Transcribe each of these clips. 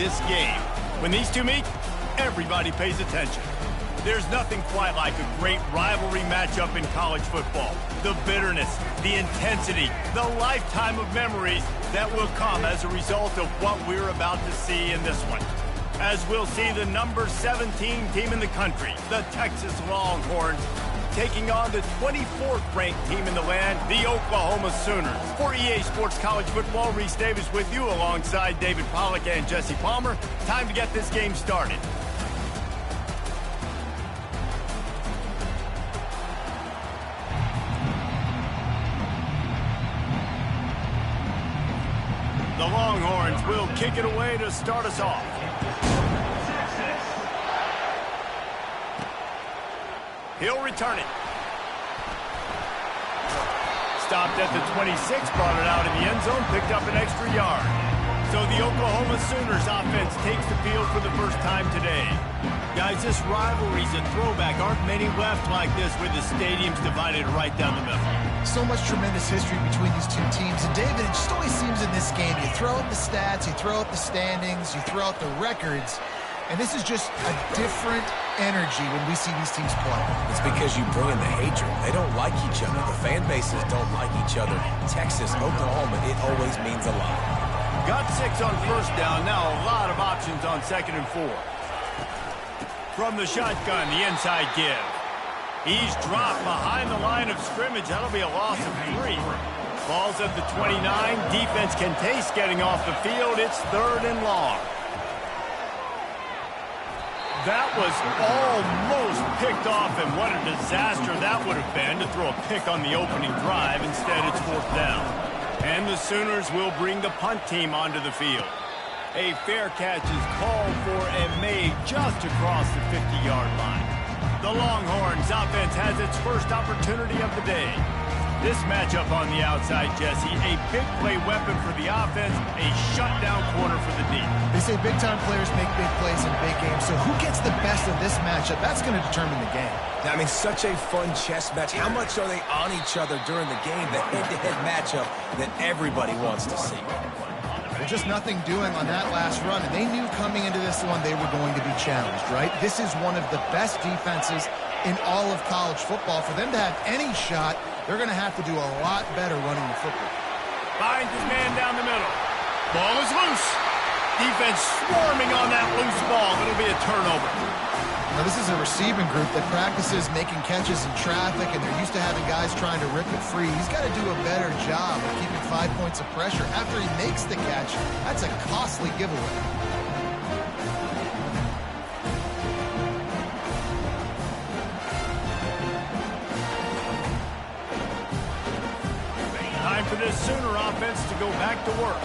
this game. When these two meet, everybody pays attention. There's nothing quite like a great rivalry matchup in college football. The bitterness, the intensity, the lifetime of memories that will come as a result of what we're about to see in this one. As we'll see the number 17 team in the country, the Texas Longhorns, taking on the 24th ranked team in the land, the Oklahoma Sooners. For EA Sports College Football, Reese Davis with you alongside David Pollack and Jesse Palmer. Time to get this game started. The Longhorns will kick it away to start us off. He'll return it. Stopped at the 26, brought it out in the end zone, picked up an extra yard. So the Oklahoma Sooners offense takes the field for the first time today. Guys, this rivalry's a throwback. Aren't many left like this with the stadiums divided right down the middle. So much tremendous history between these two teams. And David, it just always seems in this game, you throw out the stats, you throw out the standings, you throw out the records, and this is just a different energy when we see these teams play. It's because you bring in the hatred. They don't like each other. The fan bases don't like each other. Texas, Oklahoma, it always means a lot. Got 6 on first down. Now a lot of options on 2nd and 4. From the shotgun, the inside give. He's dropped behind the line of scrimmage. That'll be a loss of 3. Ball's at the 29. Defense can taste getting off the field. It's 3rd and long. That was almost picked off, and what a disaster that would have been to throw a pick on the opening drive. Instead, it's 4th down. And the Sooners will bring the punt team onto the field. A fair catch is called for and made just across the 50-yard line. The Longhorns offense has its first opportunity of the day. This matchup on the outside, Jesse, a big play weapon for the offense, a shutdown corner for the D. They say big-time players make big plays in big games, so who gets the best of this matchup? That's going to determine the game. I mean, such a fun chess match. How much are they on each other during the game, the head-to-head matchup that everybody wants to see? Well, just nothing doing on that last run, and they knew coming into this one they were going to be challenged, right? This is one of the best defenses in all of college football. For them to have any shot, they're going to have to do a lot better running the football. Finds his man down the middle. Ball is loose. Defense swarming on that loose ball. It'll be a turnover. Now, this is a receiving group that practices making catches in traffic, and they're used to having guys trying to rip it free. He's got to do a better job of keeping 5 points of pressure after he makes the catch. That's a costly giveaway. Time for this Sooner offense to go back to work.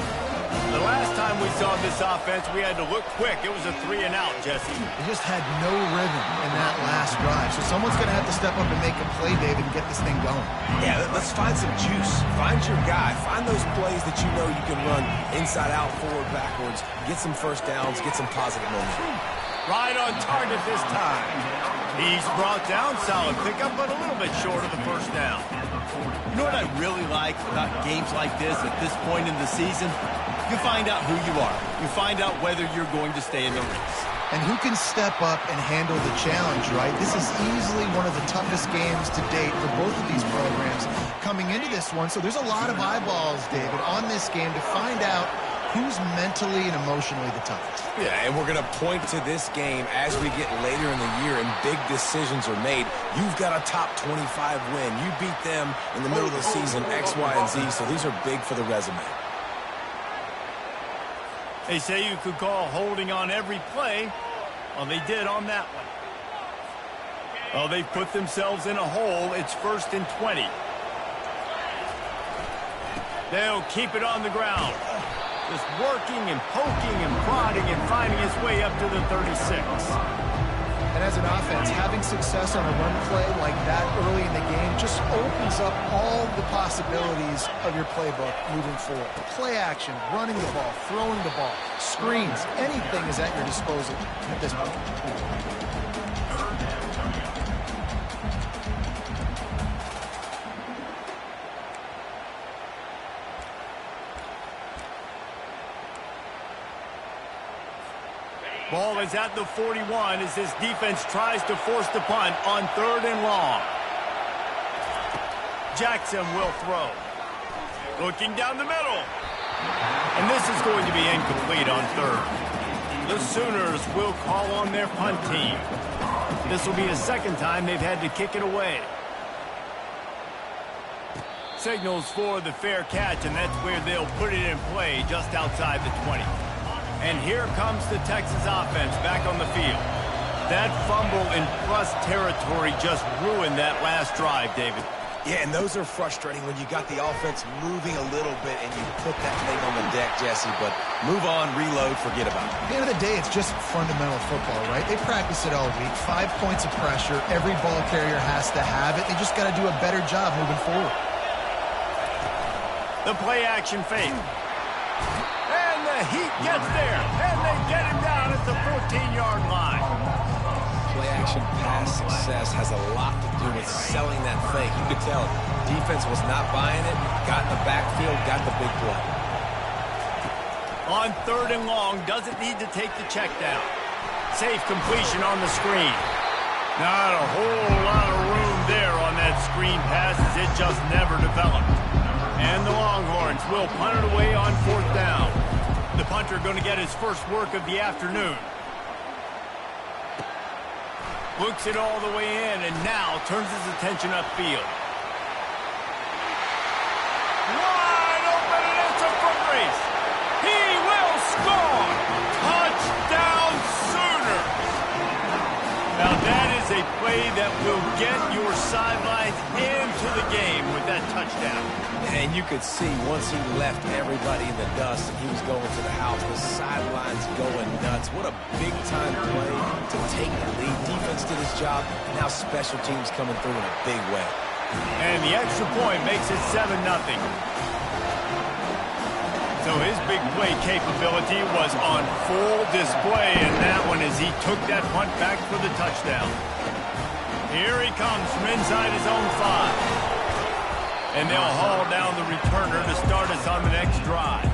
The last time we saw this offense, we had to look quick. It was a 3 and out, Jesse. They just had no rhythm in that last drive. So someone's going to have to step up and make a play, David, and get this thing going. Yeah, let's find some juice. Find your guy. Find those plays that you know you can run inside out, forward, backwards. Get some first downs. Get some positive momentum. Right on target this time. He's brought down. Solid pickup, but a little bit short of the first down. You know what I really like about games like this at this point in the season? You find out who you are. You find out whether you're going to stay in the race. And who can step up and handle the challenge, right? This is easily one of the toughest games to date for both of these programs coming into this one. So there's a lot of eyeballs, David, on this game to find out who's mentally and emotionally the toughest. Yeah, and we're going to point to this game as we get later in the year and big decisions are made. You've got a top 25 win. You beat them in the middle of the season, X, Y, and Z, so these are big for the resume. They say you could call holding on every play. Well, they did on that one. Well, they've put themselves in a hole. It's 1st and 20. They'll keep it on the ground. Just working and poking and prodding and finding his way up to the 36. And as an offense, having success on a run play like that early in the game just opens up all the possibilities of your playbook moving forward. Play action, running the ball, throwing the ball, screens, anything is at your disposal at this point. Ball is at the 41 as this defense tries to force the punt on 3rd and long. Jackson will throw. Looking down the middle. And this is going to be incomplete on 3rd. The Sooners will call on their punt team. This will be the 2nd time they've had to kick it away. Signals for the fair catch, and that's where they'll put it in play just outside the 20. And here comes the Texas offense back on the field. That fumble in plus territory just ruined that last drive, David. Yeah, and those are frustrating when you got the offense moving a little bit and you put that thing on the deck, Jesse. But move on, reload, forget about it. At the end of the day, it's just fundamental football, right? They practice it all week. 5 points of pressure. Every ball carrier has to have it. They just got to do a better job moving forward. The play action fake. And the Heat gets there. And they get him down at the 14-yard line. Play action pass success has a lot to do with selling that fake. You could tell defense was not buying it. Got in the backfield, got the big play. On 3rd and long, doesn't need to take the check down. Safe completion on the screen. Not a whole lot of room there on that screen pass as it just never developed. And the Longhorns will punt it away on 4th down. The punter going to get his first work of the afternoon. Looks it all the way in and now turns his attention upfield. Wide open and it's a foot race. He will score! Touchdown Sooners! Now that is a play that will get your sidelines into the game with that touchdown. And you could see once he left everybody in the dust and he was going to the house, the sidelines going nuts. What a big-time play to take the lead. Defense did his job, and now special teams coming through in a big way. And the extra point makes it 7-0. So his big play capability was on full display in that one as he took that punt back for the touchdown. Here he comes from inside his own 5. And they'll haul down the returner to start us on the next drive.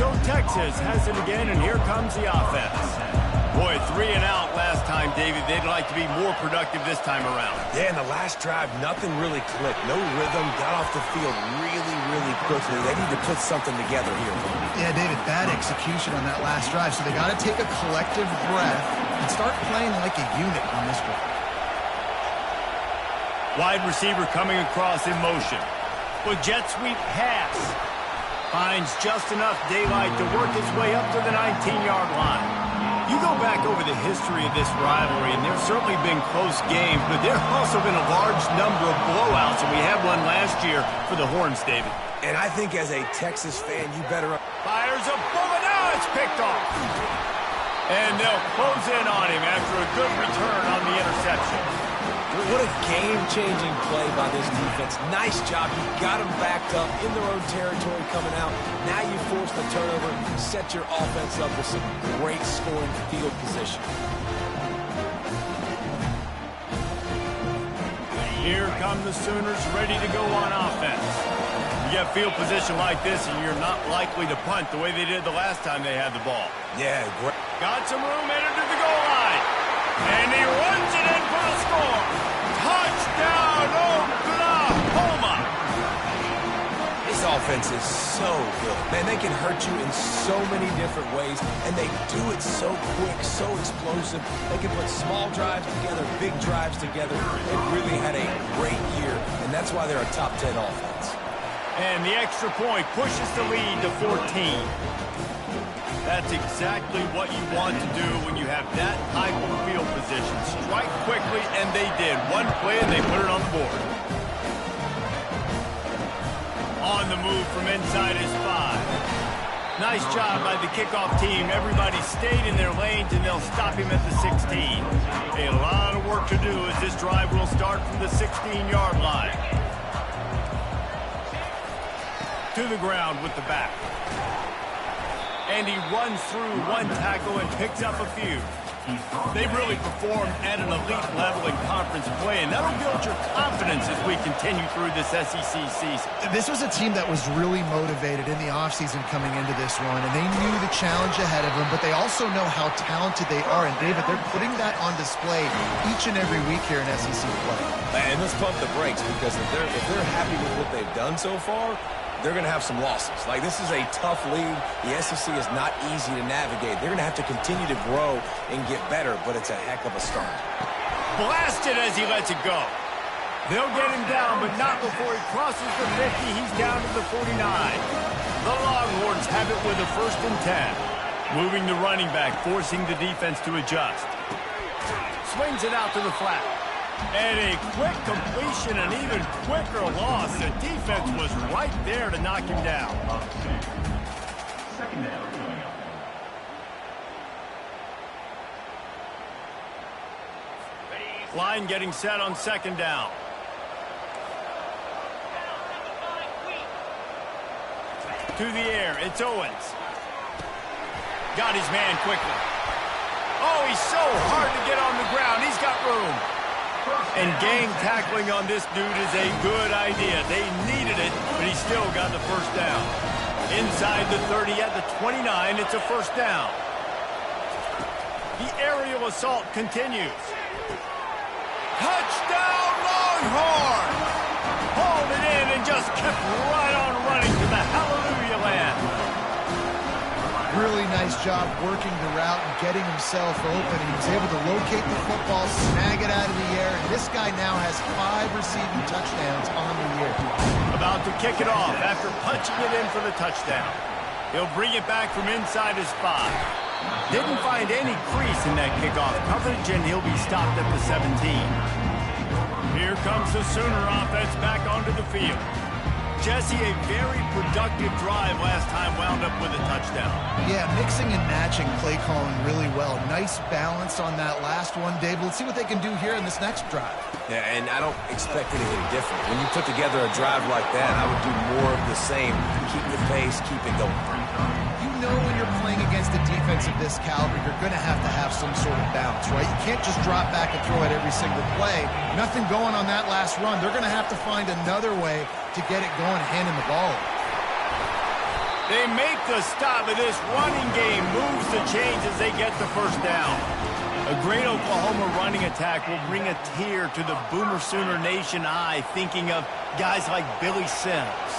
So Texas has it again, and here comes the offense. Boy, 3 and out last time, David. They'd like to be more productive this time around. Yeah, in the last drive, nothing really clicked. No rhythm, got off the field really, really quickly. They need to put something together here. Yeah, David, bad execution on that last drive. So they got to take a collective breath and start playing like a unit on this one. Wide receiver coming across in motion. With jet sweep pass. Finds just enough daylight to work his way up to the 19-yard line. You go back over the history of this rivalry, and there's certainly been close games, but there have also been a large number of blowouts, and we had one last year for the Horns, David. And I think as a Texas fan, you better... Fires a bullet. Now it's picked off. And they'll close in on him after a good return on the interception. What a game-changing play by this defense. Nice job. You got them backed up in their own territory coming out. Now you force the turnover, set your offense up with some great scoring field position. Here come the Sooners ready to go on offense. You get field position like this and you're not likely to punt the way they did the last time they had the ball. Yeah, great. Got some room, headed to the goal line. And he runs it in for the score. Touchdown, Oklahoma! This offense is so good. Man, they can hurt you in so many different ways, and they do it so quick, so explosive. They can put small drives together, big drives together. They've really had a great year, and that's why they're a top 10 offense. And the extra point pushes the lead to 14. That's exactly what you want to do when you have that type of field position. Strike quickly, and they did. One play, and they put it on the board. On the move from inside his 5. Nice job by the kickoff team. Everybody stayed in their lanes, and they'll stop him at the 16. A lot of work to do as this drive will start from the 16-yard line. To the ground with the back. And he runs through one tackle and picks up a few. They've really performed at an elite level in conference play, and that'll build your confidence as we continue through this SEC season. This was a team that was really motivated in the offseason coming into this one, and they knew the challenge ahead of them, but they also know how talented they are. And, David, they're putting that on display each and every week here in SEC play. And let's pump the brakes, because if they're happy with what they've done so far, they're going to have some losses. Like, this is a tough league. The SEC is not easy to navigate. They're going to have to continue to grow and get better, but it's a heck of a start. Blasted as he lets it go. They'll get him down, but not before he crosses the 50. He's down to the 49. The Longhorns have it with a 1st and 10. Moving the running back, forcing the defense to adjust. Swings it out to the flat. And a quick completion, an even quicker loss. The defense was right there to knock him down. Line getting set on 2nd down. To the air, it's Owens. Got his man quickly. Oh, he's so hard to get on the ground. He's got room. And gang tackling on this dude is a good idea. They needed it, but he still got the 1st down. Inside the 30 at the 29, it's a 1st down. The aerial assault continues. Touchdown, Longhorns! Hauled it in and just kept right on running to the hallelujah land. Really nice job working the route and getting himself open. He was able to locate the football, snag it out of the air, and this guy now has 5 receiving touchdowns on the year. About to kick it off after punching it in for the touchdown. He'll bring it back from inside his 5. Didn't find any crease in that kickoff coverage, and he'll be stopped at the 17. Here comes the Sooner offense back onto the field. Jesse, a very productive drive last time, wound up with a touchdown. Yeah, mixing and matching play calling really well. Nice balance on that last one, Dave. Let's see what they can do here in this next drive. Yeah, and I don't expect anything different. When you put together a drive like that, I would do more of the same. Keep the pace, keep it going. You know when you're playing against a defense of this caliber, you're going to have some sort of bounce, right? You can't just drop back and throw it every single play. Nothing going on that last run. They're going to have to find another way to get it going, handing the ball. They make the stop, and this running game moves the chains as they get the 1st down. A great Oklahoma running attack will bring a tear to the Boomer Sooner Nation eye, thinking of guys like Billy Sims.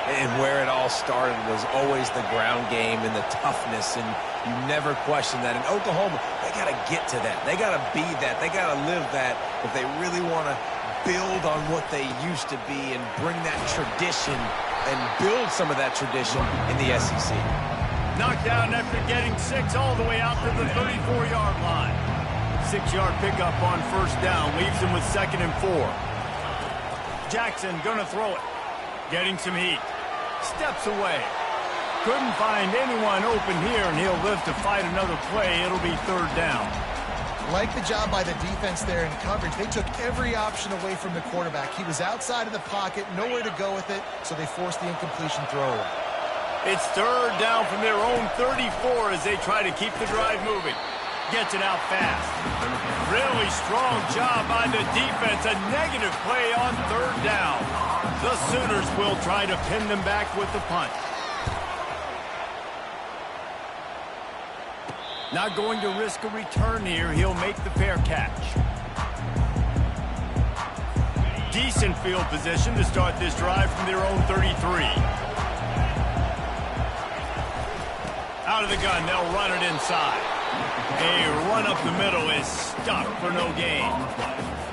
And where it all started was always the ground game and the toughness, and you never question that. In Oklahoma, they got to get to that. They got to be that. They got to live that if they really want to build on what they used to be and bring that tradition and build some of that tradition in the SEC. Knocked down after getting 6 all the way out to the 34-yard line. 6-yard pickup on 1st down leaves him with 2nd and 4. Jackson gonna throw it. Getting some heat. Steps away. Couldn't find anyone open here, and he'll live to fight another play. It'll be 3rd down. Like the job by the defense there in coverage. They took every option away from the quarterback. He was outside of the pocket, nowhere to go with it, so they forced the incompletion throw away. It's 3rd down from their own 34 as they try to keep the drive moving. Gets it out fast. Really strong job by the defense. A negative play on 3rd down. The Sooners will try to pin them back with the punt. Not going to risk a return here. He'll make the fair catch. Decent field position to start this drive from their own 33. Out of the gun, they'll run it inside. A run up the middle is stuck for no gain.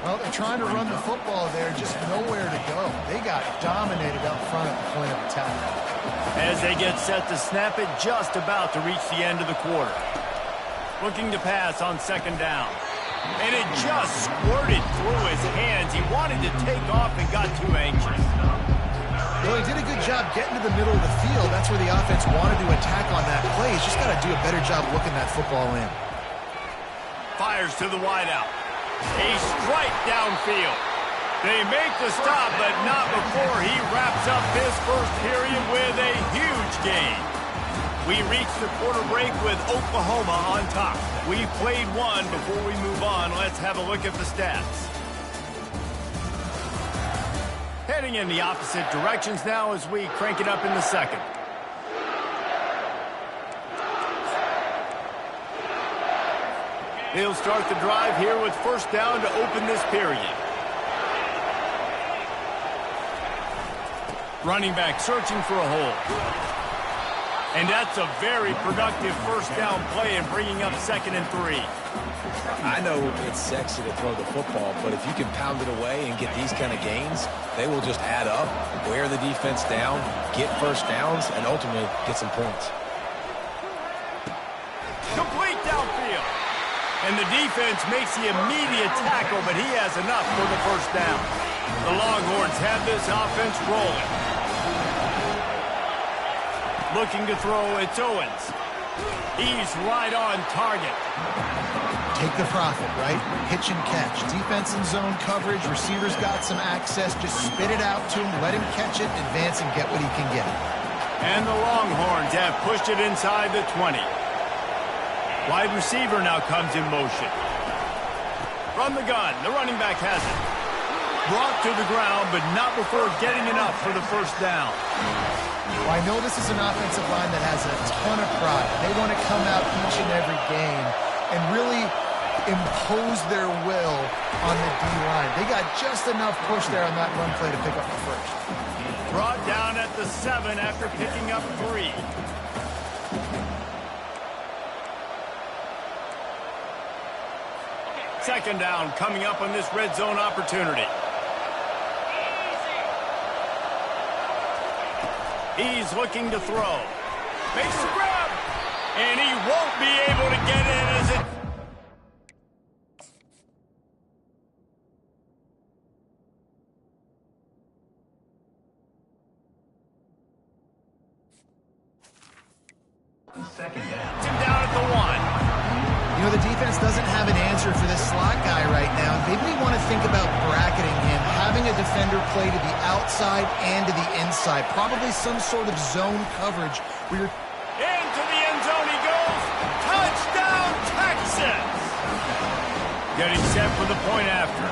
Well, they're trying to run the football there, just nowhere to go. They got dominated up front at the point of attack. As they get set to snap it, just about to reach the end of the quarter. Looking to pass on 2nd down. And it just squirted through his hands. He wanted to take off and got too anxious. Well, he did a good job getting to the middle of the field. That's where the offense wanted to attack on that play. He's just got to do a better job looking that football in. Fires to the wideout. A strike downfield. They make the stop, but not before he wraps up this 1st period with a huge gain. We reach the quarter break with Oklahoma on top. We've played one. Before we move on, let's have a look at the stats. Heading in the opposite directions now as we crank it up in the second. He'll start the drive here with first down to open this period. Running back searching for a hole. And that's a very productive first down play and bringing up 2nd and 3. I know it's sexy to throw the football, but if you can pound it away and get these kind of gains, they will just add up, wear the defense down, get first downs, and ultimately get some points. Complete downfield. And the defense makes the immediate tackle, but he has enough for the first down. The Longhorns have this offense rolling. Looking to throw, it's Owens. He's right on target. Take the profit, right? Pitch and catch. Defense in zone coverage. Receivers got some access. Just spit it out to him. Let him catch it, advance, and get what he can get. And the Longhorns have pushed it inside the 20. Wide receiver now comes in motion. From the gun, the running back has it. Brought to the ground, but not before getting enough for the first down. Well, I know this is an offensive line that has a ton of pride. They want to come out each and every game and really impose their will on the D-line. They got just enough push there on that run play to pick up the first. Brought down at the 7 after picking up 3. Second down coming up on this red zone opportunity. He's looking to throw. Makes the grab. And he won't be able to get in as it... Second down. Him down at the 1. You know, the defense doesn't have an answer for this slot guy right now. They may want to think about bracketing him, having a defender play to the outside and to the inside. Probably some sort of zone coverage where you're... Into the end zone he goes. Touchdown, Texas! Getting set for the point after.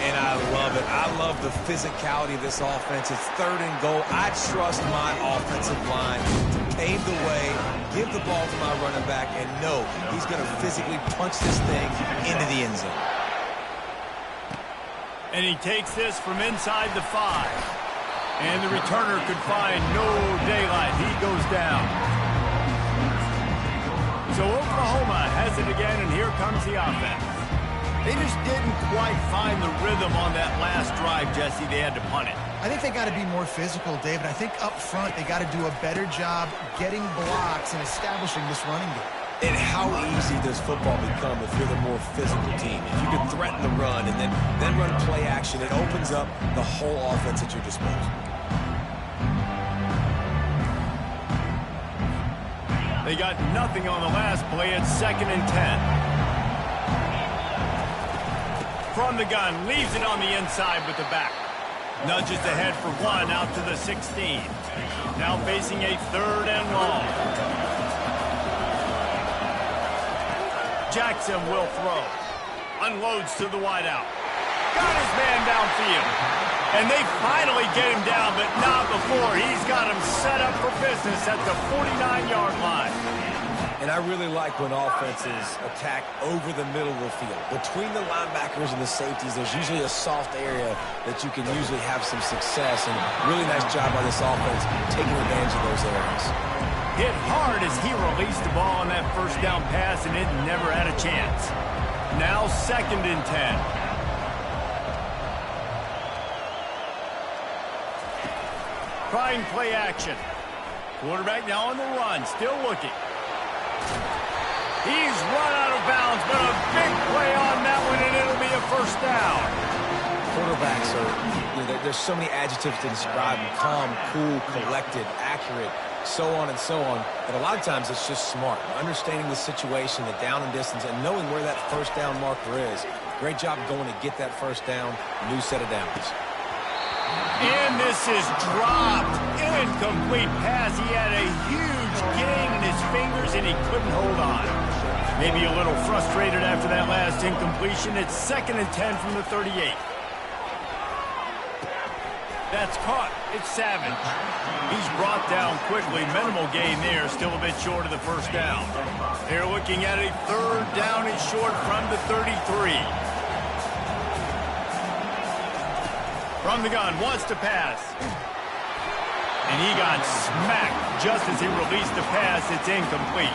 And I love it. I love the physicality of this offense. It's 3rd and goal. I trust my offensive line to pave the way, give the ball to my running back, and know he's going to physically punch this thing into the end zone. And he takes this from inside the 5. And the returner could find no daylight. He goes down. So Oklahoma has it again, and here comes the offense. They just didn't quite find the rhythm on that last drive, Jesse. They had to punt it. I think they got to be more physical, David. I think up front they got to do a better job getting blocks and establishing this running game. And how easy does football become if you're the more physical team? If you can threaten the run and then run play action, it opens up the whole offense at your disposal. They got nothing on the last play. It's 2nd and 10. From the gun, leaves it on the inside with the back. Nudges ahead for 1 out to the 16. Now facing a 3rd and long. Jackson will throw. Unloads to the wideout. Got his man downfield. And they finally get him down, but not before. He's got him set up for business at the 49-yard line. And I really like when offenses attack over the middle of the field. Between the linebackers and the safeties, there's usually a soft area that you can usually have some success. And really nice job by this offense taking advantage of those areas. Hit hard as he released the ball on that first down pass, and it never had a chance. Now 2nd and 10. Trying play action. Quarterback now on the run, still looking. He's run out of bounds, but a big play on that one, and it'll be a first down. Quarterbacks are, there's so many adjectives to describe them. Calm, cool, collected, accurate, so on and so on. But a lot of times it's just smart. Understanding the situation, the down and distance, and knowing where that first down marker is. Great job going to get that first down, new set of downs. And this is dropped. Incomplete pass. He had a huge gain in his fingers, and he couldn't hold on. Maybe a little frustrated after that last incompletion. It's 2nd and 10 from the 38. That's caught. It's Savage. He's brought down quickly. Minimal gain there. Still a bit short of the first down. They're looking at a 3rd down and short from the 33. From the gun. Wants to pass. And he got smacked just as he released the pass. It's incomplete.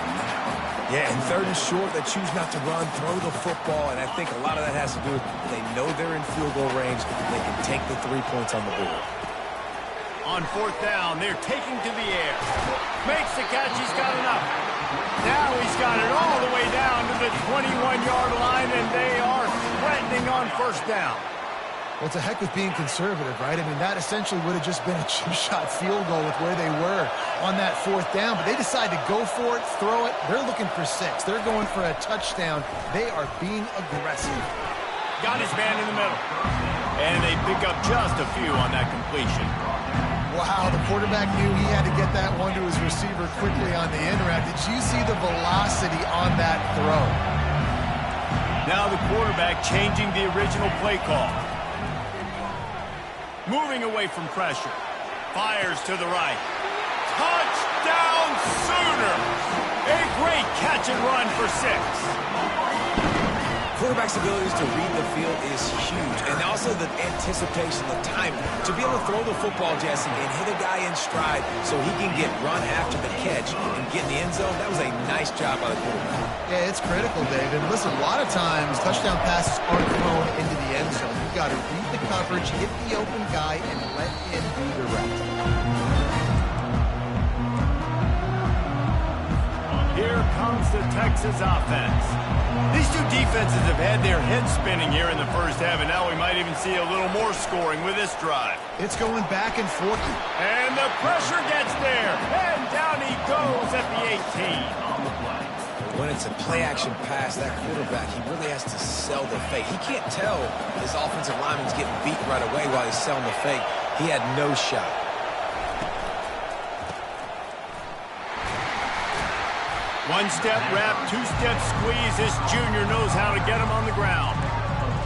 Yeah, and 3rd and short, they choose not to run, throw the football, and I think a lot of that has to do with they know they're in field goal range. They can take the 3 points on the board. On 4th down, they're taking to the air. Makes the catch. He's got enough. Now he's got it all the way down to the 21-yard line, and they are threatening on 1st down. Well, it's a heck of being conservative, right? I mean, that essentially would have just been a chip-shot field goal with where they were on that 4th down. But they decide to go for it, throw it. They're looking for 6. They're going for a touchdown. They are being aggressive. Got his man in the middle. And they pick up just a few on that completion. Wow, the quarterback knew he had to get that one to his receiver quickly on the end route. Did you see the velocity on that throw? Now the quarterback changing the original play call. Moving away from pressure. Fires to the right. Touchdown Sooners! A great catch and run for 6. Quarterback's abilities to read the field is huge, and also the anticipation, the timing. To be able to throw the football, Jesse, and hit a guy in stride so he can get run after the catch and get in the end zone, that was a nice job by the quarterback. Yeah, it's critical, David. Listen, a lot of times touchdown passes aren't thrown into the end zone. You've got to read the coverage, hit the open guy, and let him do the rest. Here comes the Texas offense. These two defenses have had their heads spinning here in the first half, and now we might even see a little more scoring with this drive. It's going back and forth. And the pressure gets there, and down he goes at the 18. When it's a play-action pass, that quarterback, he really has to sell the fake. He can't tell his offensive lineman's getting beat right away while he's selling the fake. He had no shot. One-step wrap, two-step squeeze. This junior knows how to get him on the ground.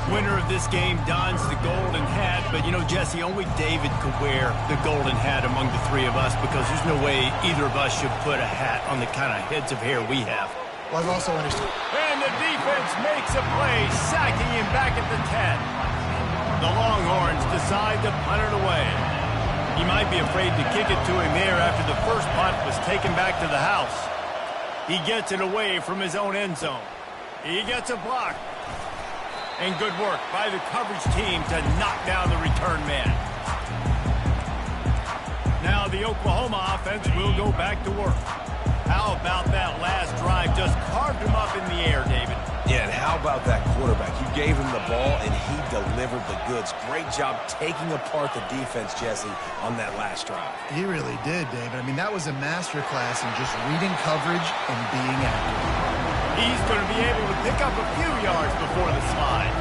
Winner of this game dons the golden hat, but, you know, Jesse, only David could wear the golden hat among the 3 of us because there's no way either of us should put a hat on the kind of heads of hair we have. Well, I've also understood. And the defense makes a play, sacking him back at the 10. The Longhorns decide to punt it away. He might be afraid to kick it to him there after the first punt was taken back to the house. He gets it away from his own end zone. He gets a block. And good work by the coverage team to knock down the return man. Now the Oklahoma offense will go back to work. How about that last drive? Just carved him up in the air, David. Yeah, and how about that quarterback? You gave him the ball, and he delivered the goods. Great job taking apart the defense, Jesse, on that last drive. He really did, David. I mean, that was a masterclass in just reading coverage and being accurate. He's going to be able to pick up a few yards before the slide.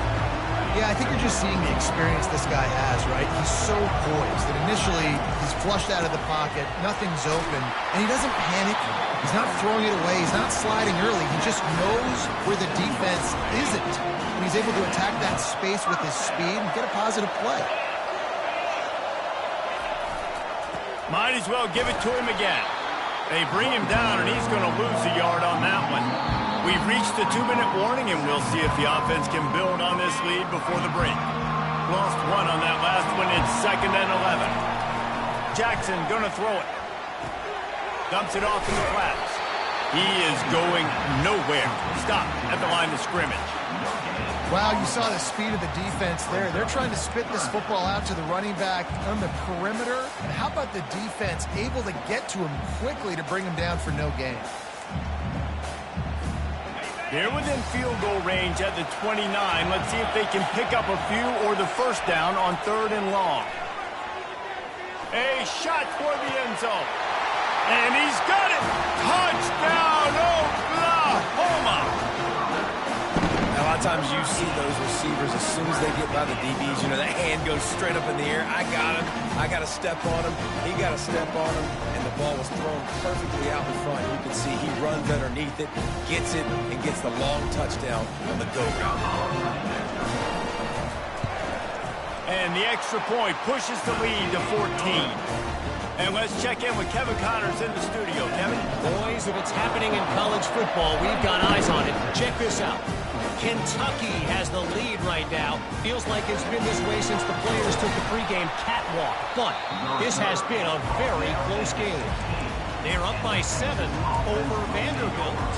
Yeah, I think you're just seeing the experience this guy has, right? He's so poised that initially he's flushed out of the pocket, nothing's open, and he doesn't panic. He's not throwing it away. He's not sliding early. He just knows where the defense isn't. And he's able to attack that space with his speed and get a positive play. Might as well give it to him again. They bring him down, and he's going to lose a yard on that one. We've reached the 2-minute warning, and we'll see if the offense can build on this lead before the break. Lost one on that last one. It's 2nd and 11. Jackson going to throw it. Dumps it off in the flats. He is going nowhere. Stop at the line of scrimmage. Wow, you saw the speed of the defense there. They're trying to spit this football out to the running back on the perimeter. And how about the defense able to get to him quickly to bring him down for no gain? They're within field goal range at the 29. Let's see if they can pick up a few or the first down on 3rd and long. A shot toward the end zone. And he's got it. Touchdown, Oklahoma. Now, I'll Sometimes you see those receivers, as soon as they get by the DBs, you know, that hand goes straight up in the air. I got him. I got to step on him. He got to step on him. And the ball was thrown perfectly out in front. You can see he runs underneath it, gets it, and gets the long touchdown on the go route. And the extra point pushes the lead to 14. And let's check in with Kevin Connors in the studio. Kevin? Boys, if it's happening in college football, we've got eyes on it. Check this out. Kentucky has the lead right now. Feels like it's been this way since the players took the pregame catwalk. But this has been a very close game. They're up by 7 over Vanderbilt.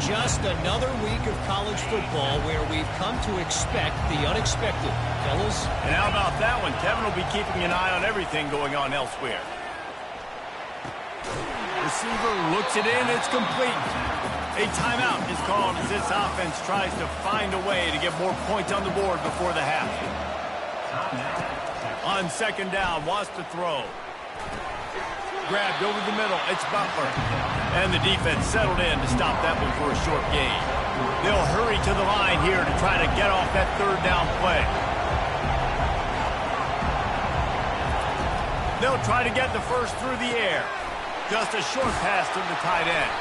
Just another week of college football where we've come to expect the unexpected. Fellas? And how about that one? Kevin will be keeping an eye on everything going on elsewhere. Receiver looks it in. It's complete. A timeout is called as this offense tries to find a way to get more points on the board before the half. On second down, wants to throw. Grabbed over the middle. It's Butler. And the defense settled in to stop that one for a short gain. They'll hurry to the line here to try to get off that third down play. They'll try to get the first through the air. Just a short pass to the tight end.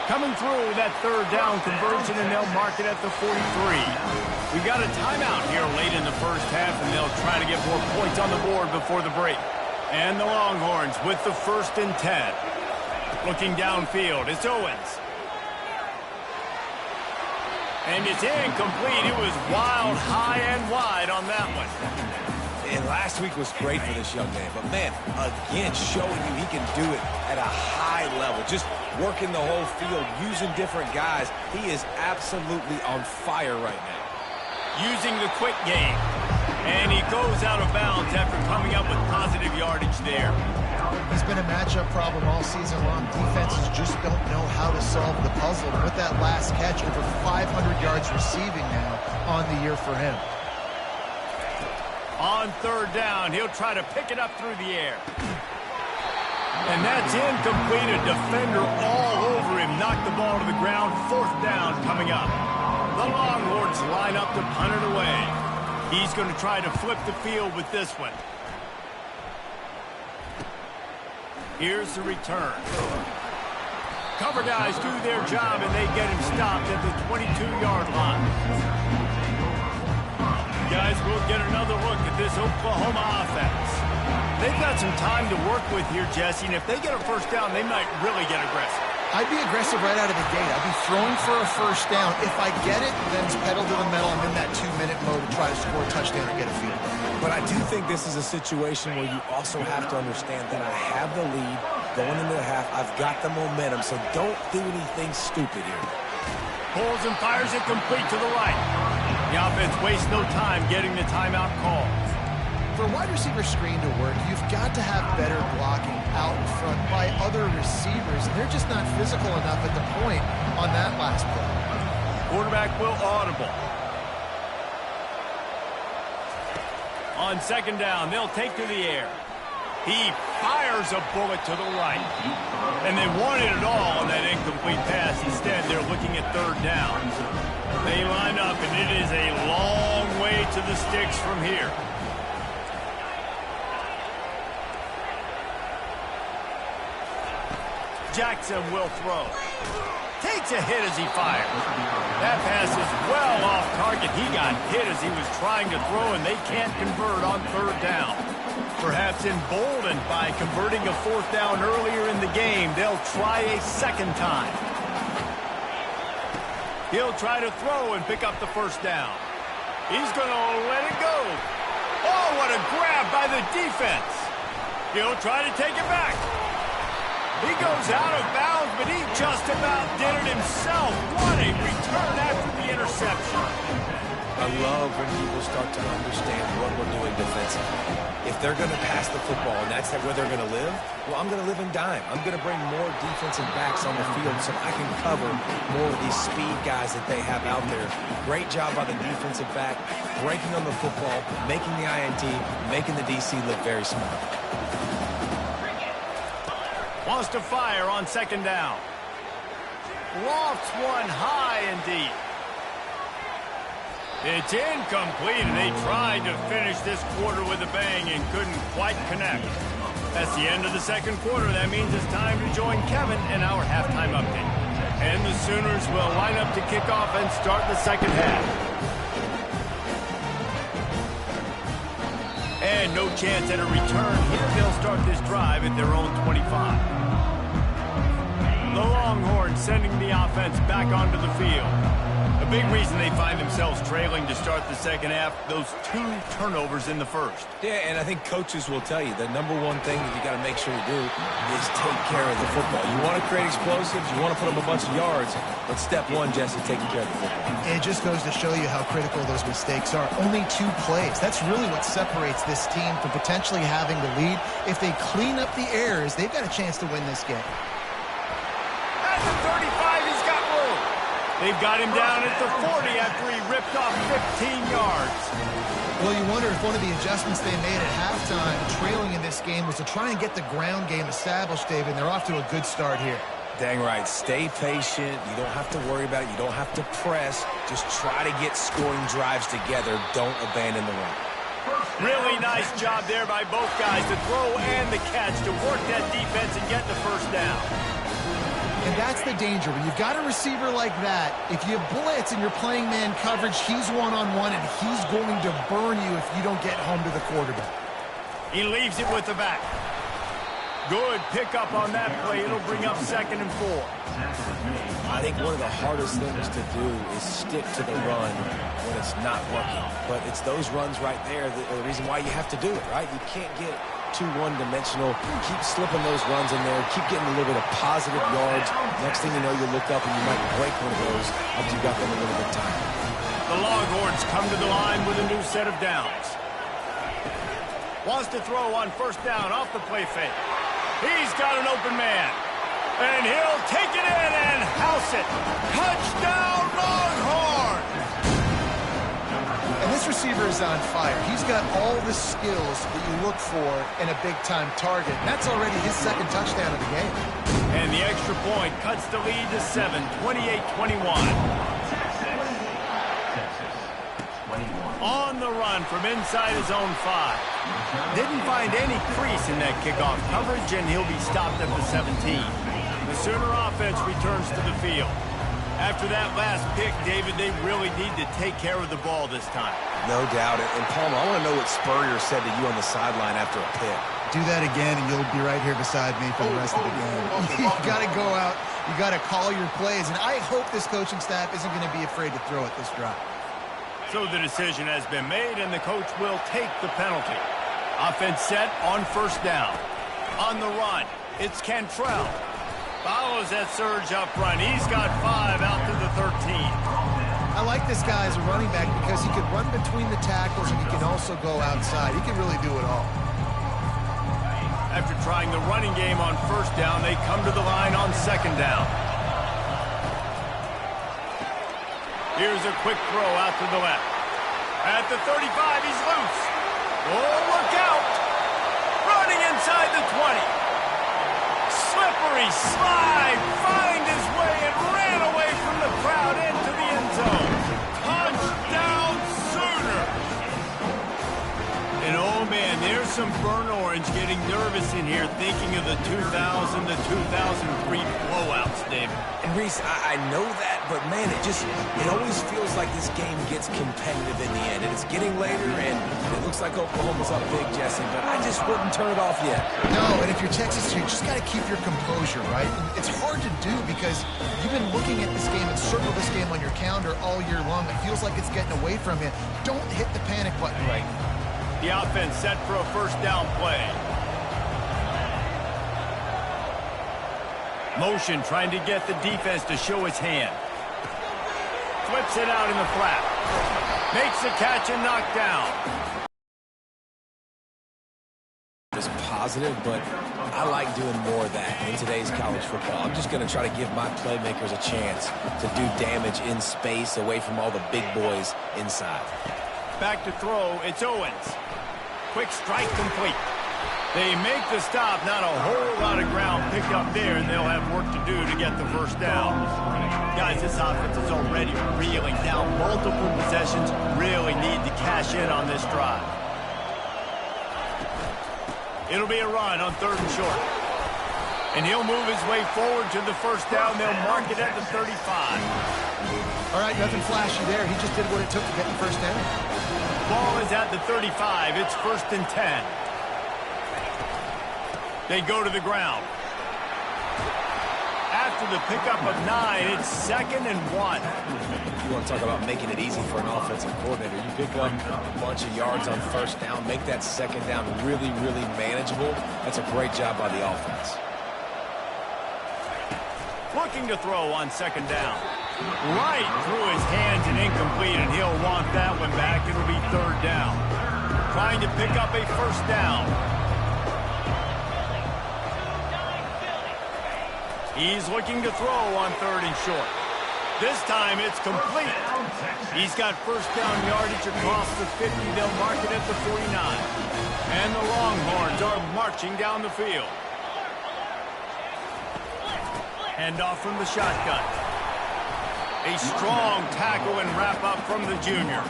Coming through that third down conversion, and they'll mark it at the 43. We've got a timeout here late in the first half, and they'll try to get more points on the board before the break. And the Longhorns with the 1st and 10. Looking downfield, it's Owens. And it's incomplete. It was wild, high, and wide on that one. And last week was great for this young man. But, man, again, showing you he can do it at a high level. Just working the whole field, using different guys. He is absolutely on fire right now. Using the quick game. And he goes out of bounds after coming up with positive yardage there. He's been a matchup problem all season long. Defenses just don't know how to solve the puzzle. And with that last catch, over 500 yards receiving now on the year for him. On third down, he'll try to pick it up through the air. And that's incomplete. A defender all over him. Knocked the ball to the ground. 4th down coming up. The Longhorns line up to punt it away. He's going to try to flip the field with this one. Here's the return. Cover guys do their job, and they get him stopped at the 22-yard line. Guys, we'll get another look at this Oklahoma offense. They've got some time to work with here, Jesse, and if they get a first down, they might really get aggressive. I'd be aggressive right out of the gate. I'd be throwing for a first down. If I get it, then it's pedal to the metal. I'm in that 2-minute mode to try to score a touchdown or get a field goal. But I do think this is a situation where you also have to understand that I have the lead going into the half. I've got the momentum, so don't do anything stupid here. Pulls and fires it complete to the right. The offense wastes no time getting the timeout call. For a wide receiver screen to work, you've got to have better blocking out in front by other receivers. They're just not physical enough at the point on that last play. Quarterback will audible. On second down, they'll take to the air. He fires a bullet to the right. And they wanted it all on that incomplete pass. Instead, they're looking at third down. They line up, and it is a long way to the sticks from here. Jackson will throw. Takes a hit as he fires. That pass is well off target. He got hit as he was trying to throw, and they can't convert on third down. Perhaps emboldened by converting a 4th down earlier in the game, they'll try a second time. He'll try to throw and pick up the first down. He's going to let it go. Oh, what a grab by the defense. He'll try to take it back. He goes out of bounds, but he just about did it himself. What a return after the interception. I love when people start to understand what we're doing defensively. If they're going to pass the football and that's where they're going to live, well, I'm going to live in dime. I'm going to bring more defensive backs on the field so I can cover more of these speed guys that they have out there. Great job by the defensive back, breaking on the football, making the INT, making the DC look very smart. Wants to fire on second down. Lofts one high and deep. It's incomplete, and they tried to finish this quarter with a bang and couldn't quite connect. That's the end of the second quarter. That means it's time to join Kevin in our halftime update. And the Sooners will line up to kick off and start the second half. And no chance at a return here. They'll start this drive at their own 25. The Longhorns sending the offense back onto the field. A big reason they find themselves trailing to start the second half, those 2 turnovers in the first. Yeah, and I think coaches will tell you the number one thing that you got to make sure you do is take care of the football. You want to create explosives, you want to put up a bunch of yards, but step one, Jesse, taking care of the football. It just goes to show you how critical those mistakes are. Only 2 plays. That's really what separates this team from potentially having the lead. If they clean up the errors, they've got a chance to win this game. At the 35, he's got room. They've got him down at the 40 after he ripped off 15 yards. Well, you wonder if one of the adjustments they made at halftime, trailing in this game, was to try and get the ground game established, David. They're off to a good start here. Dang right. Stay patient. You don't have to worry about it. You don't have to press. Just try to get scoring drives together. Don't abandon the run. Really nice job there by both guys, the throw and the catch, to work that defense and get the first down. And that's the danger. When you've got a receiver like that, if you blitz and you're playing man coverage, he's one-on-one, and he's going to burn you if you don't get home to the quarterback. He leaves it with the back. Good pickup on that play. It'll bring up 2nd and 4. I think one of the hardest things to do is stick to the run when it's not working. But it's those runs right there that are the reason why you have to do it, right? You can't get too one-dimensional. Keep slipping those runs in there. Keep getting a little bit of positive yards. Next thing you know, you look up and you might break one of those after you got them a little bit time. The Longhorns come to the line with a new set of downs. Wants to throw on first down off the play fake. He's got an open man. And he'll take it in and house it. Touchdown, Longhorns! And this receiver is on fire. He's got all the skills that you look for in a big-time target. That's already his 2nd touchdown of the game. And the extra point cuts the lead to 7, 28-21. On the run from inside his own 5. Didn't find any crease in that kickoff coverage, and he'll be stopped at the 17. The Sooner offense returns to the field. After that last pick, David, they really need to take care of the ball this time. No doubt. And Palmer, I want to know what Spurrier said to you on the sideline after a pick. Do that again, and you'll be right here beside me for the rest of the game. You got to go out. You got to call your plays, and I hope this coaching staff isn't going to be afraid to throw it this drive. So the decision has been made, and the coach will take the penalty. Offense set on first down. On the run, it's Cantrell. Follows that surge up front. He's got 5 out to the 13. I like this guy as a running back because he can run between the tackles and he can also go outside. He can really do it all. After trying the running game on first down, they come to the line on 2nd down. Here's a quick throw out to the left. At the 35, he's loose. Oh, look out! Running inside the 20. Slippery slide, find his way and ran away from the crowd into the end zone. Touchdown, Sooner! And oh man, there's some burnt orange getting nervous in here, thinking of the 2000 to 2003 blowouts, David. And Reese, I know that, but man, it always feels like this game gets competitive in the end. And it's getting later, and it looks like Oklahoma's up big, Jesse, but I just wouldn't turn it off yet. No, and if you're Texas, you just got to keep your composure, right? It's hard to do because you've been looking at this game and circle this game on your calendar all year long. It feels like it's getting away from you. Don't hit the panic button right now. The offense set for a first down play. Motion trying to get the defense to show his hand. Flips it out in the flat. Makes the catch and knocked down. It's positive, but I like doing more of that in today's college football. I'm just going to try to give my playmakers a chance to do damage in space away from all the big boys inside. Back to throw, it's Owens. Quick strike complete. They make the stop, not a whole lot of ground picked up there, and they'll have work to do to get the first down. Guys, this offense is already already reeling down multiple possessions, really need to cash in on this drive. It'll be a run on 3rd and short. And he'll move his way forward to the first down. They'll mark it at the 35. All right, nothing flashy there. He just did what it took to get the first down. Ball is at the 35. It's 1st and 10. They go to the ground. After the pickup of 9, it's 2nd and 1. You want to talk about making it easy for an offensive coordinator. You pick up a bunch of yards on first down, make that second down really, really manageable. That's a great job by the offense. Looking to throw on 2nd down. Right through his hands and incomplete, and he'll want that one back. It'll be 3rd down. Trying to pick up a first down. He's looking to throw on 3rd and short. This time it's complete. He's got first down yardage across the 50. They'll mark it at the 49. And the Longhorns are marching down the field. Handoff from the shotgun. A strong tackle and wrap up from the junior.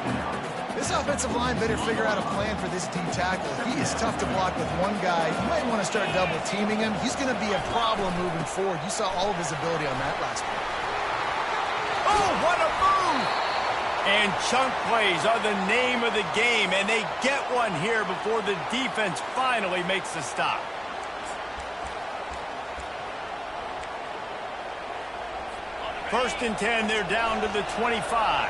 This offensive line better figure out a plan for this D tackle. He is tough to block with one guy. You might want to start double teaming him. He's going to be a problem moving forward. You saw all of his ability on that last play. Oh, what a move! And chunk plays are the name of the game, and they get one here before the defense finally makes the stop. First and 10, they're down to the 25.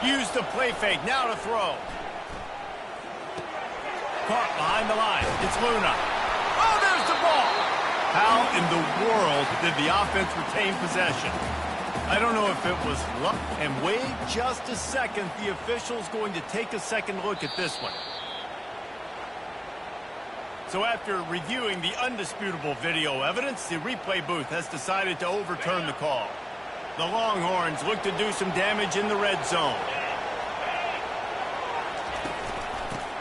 Use the play fake, now to throw. Caught behind the line, it's Luna. Oh, there's the ball! How in the world did the offense retain possession? I don't know if it was luck. And wait just a second, the official's going to take a second look at this one. So after reviewing the undisputable video evidence, the replay booth has decided to overturn the call. The Longhorns look to do some damage in the red zone.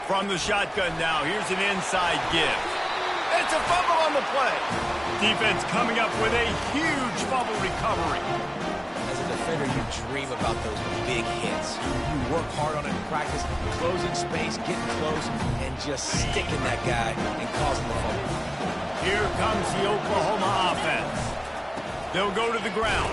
From the shotgun now, here's an inside give. It's a fumble on the play. Defense coming up with a huge fumble recovery. As a defender, you dream about those big hits. You work hard on it in practice, closing space, getting close, and just sticking that guy and causing the fumble. Here comes the Oklahoma offense. They'll go to the ground.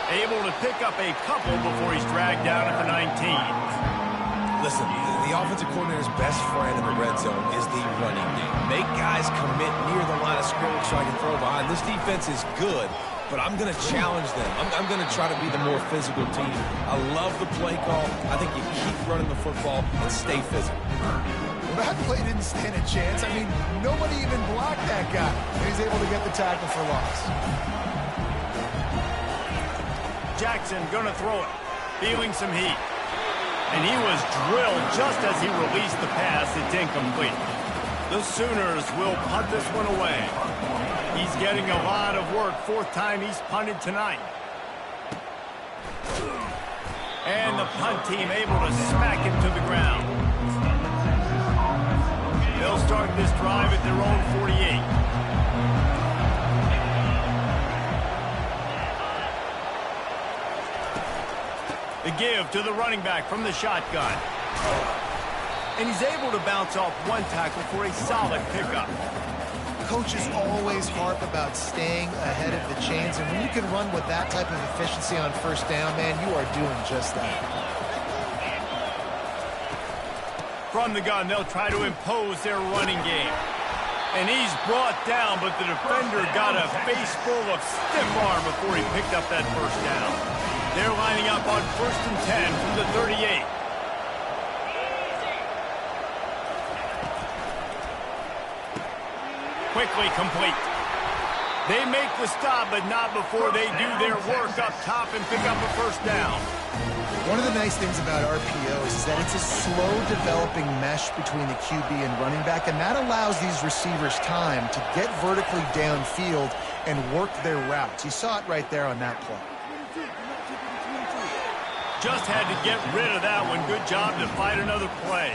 Able to pick up a couple before he's dragged down at the 19. Listen, the offensive coordinator's best friend in the red zone is the running game. Make guys commit near the line of scrimmage so I can throw behind. This defense is good, but I'm going to challenge them. I'm going to try to be the more physical team. I love the play call. I think you keep running the football and stay physical. Well, that play didn't stand a chance. I mean, nobody even blocked that guy. And he's able to get the tackle for loss. Jackson gonna throw it, feeling some heat. And he was drilled just as he released the pass. It's incomplete. The Sooners will punt this one away. He's getting a lot of work. 4th time he's punted tonight. And the punt team able to smack him to the ground. They'll start this drive at their own 48. The give to the running back from the shotgun. And he's able to bounce off one tackle for a solid pickup. Coaches always harp about staying ahead of the chains, and when you can run with that type of efficiency on first down, man, you are doing just that. From the gun, they'll try to impose their running game. And he's brought down, but the defender got a face full of stiff arm before he picked up that first down. They're lining up on 1st and 10 from the 38. Quickly complete. They make the stop, but not before they do their work up top and pick up a first down. One of the nice things about RPOs is that it's a slow-developing mesh between the QB and running back, and that allows these receivers time to get vertically downfield and work their routes. You saw it right there on that play. Just had to get rid of that one. Good job to fight another play.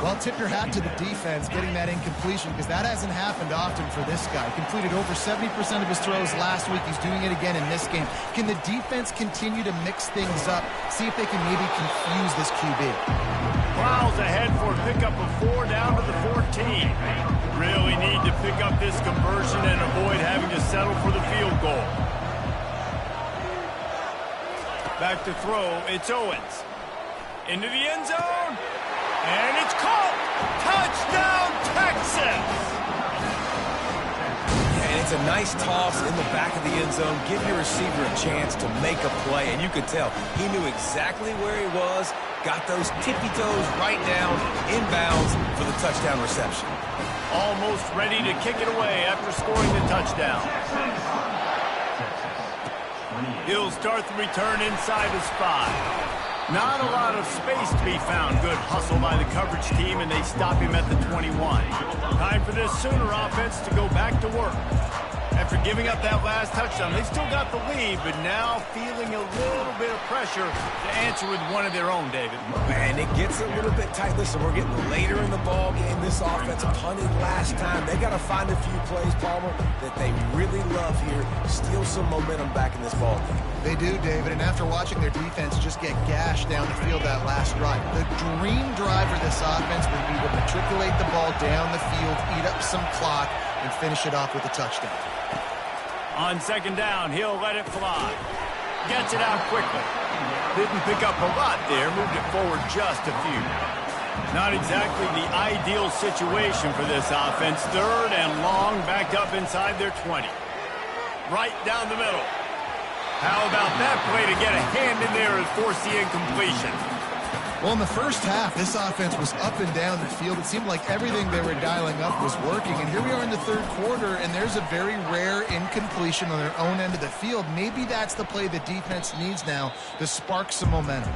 Well, tip your hat to the defense getting that incompletion, because that hasn't happened often for this guy. Completed over 70% of his throws last week. He's doing it again in this game. Can the defense continue to mix things up? See if they can maybe confuse this QB. Browns ahead for a pickup of 4 down to the 14. Really need to pick up this conversion and avoid having to settle for the field goal. Back to throw, it's Owens. Into the end zone. And it's caught! Touchdown, Texans! Yeah, and it's a nice toss in the back of the end zone. Give your receiver a chance to make a play, and you could tell he knew exactly where he was, got those tippy toes right down, inbounds for the touchdown reception. Almost ready to kick it away after scoring the touchdown. He'll start the return inside his 5. Not a lot of space to be found. Good hustle by the coverage team, and they stop him at the 21. Time for this Sooner offense to go back to work. After giving up that last touchdown, they still got the lead, but now feeling a little bit of pressure to answer with one of their own, David. Man, it gets a little bit tight. Listen, we're getting later in the ball game. This offense punted last time. They got to find a few plays, Palmer, that they really love here. Steal some momentum back in this ball game. They do, David, and after watching their defense just get gashed down the field that last drive, the dream drive for this offense would be to matriculate the ball down the field, eat up some clock, and finish it off with a touchdown. On second down, he'll let it fly. Gets it out quickly. Didn't pick up a lot there, moved it forward just a few. Not exactly the ideal situation for this offense. 3rd and long, backed up inside their 20. Right down the middle. How about that play to get a hand in there and force the incompletion? Well, in the first half, this offense was up and down the field. It seemed like everything they were dialing up was working. And here we are in the 3rd quarter, and there's a very rare incompletion on their own end of the field. Maybe that's the play the defense needs now to spark some momentum.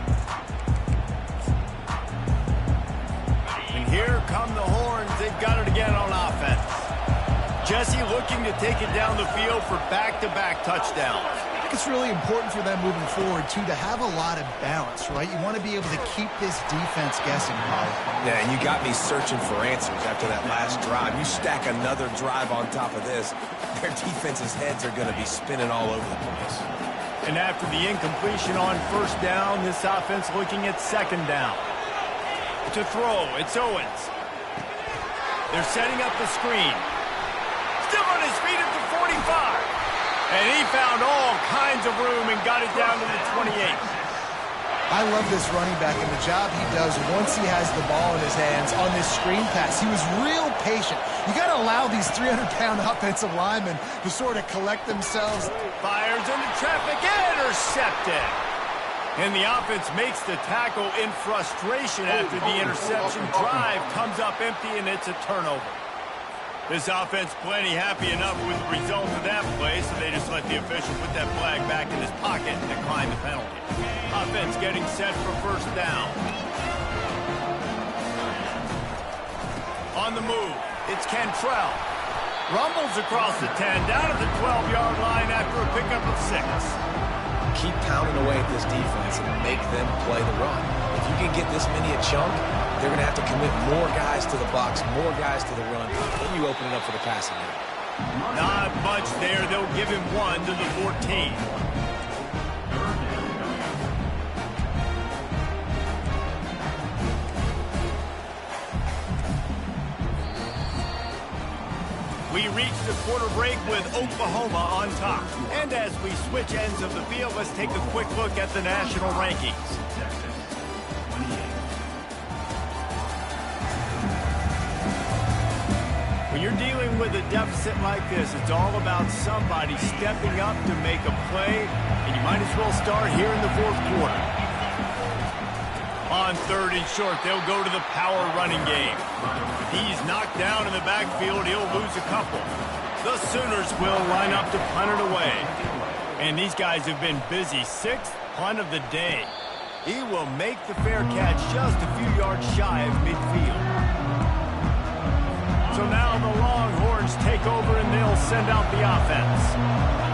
And here come the horns. They've got it again on offense. Jesse looking to take it down the field for back-to-back touchdowns. It's really important for them moving forward, too, to have a lot of balance, right? You want to be able to keep this defense guessing, Holly. Yeah, and you got me searching for answers after that last drive. You stack another drive on top of this, their defense's heads are going to be spinning all over the place. And after the incompletion on 1st down, this offense looking at 2nd down. To throw, it's Owens. They're setting up the screen. Still on his feet at the 45. And he found all kinds of room and got it down to the 28. I love this running back and the job he does once he has the ball in his hands on this screen pass. He was real patient. You got to allow these 300-pound offensive linemen to sort of collect themselves. Fires into traffic, intercepted. And the offense makes the tackle in frustration after the interception. Drive comes up empty, and it's a turnover. This offense plenty happy enough with the result of that play, so they just let the official put that flag back in his pocket and decline the penalty. Offense getting set for 1st down. On the move, it's Cantrell. Rumbles across the 10, down to the 12-yard line after a pickup of 6. Keep pounding away at this defense and make them play the run. If you can get this many a chunk, they're going to have to commit more guys to the box, more guys to the run. Then you open it up for the passing game. Not much there. They'll give him 1 to the 14. We reach the quarter break with Oklahoma on top. And as we switch ends of the field, let's take a quick look at the national rankings. When you're dealing with a deficit like this, it's all about somebody stepping up to make a play, and you might as well start here in the 4th quarter. On 3rd and short, they'll go to the power running game. He's knocked down in the backfield. He'll lose a couple. The Sooners will line up to punt it away. And these guys have been busy. 6th punt of the day. He will make the fair catch just a few yards shy of midfield. So now the Longhorns Steelers take over and they'll send out the offense.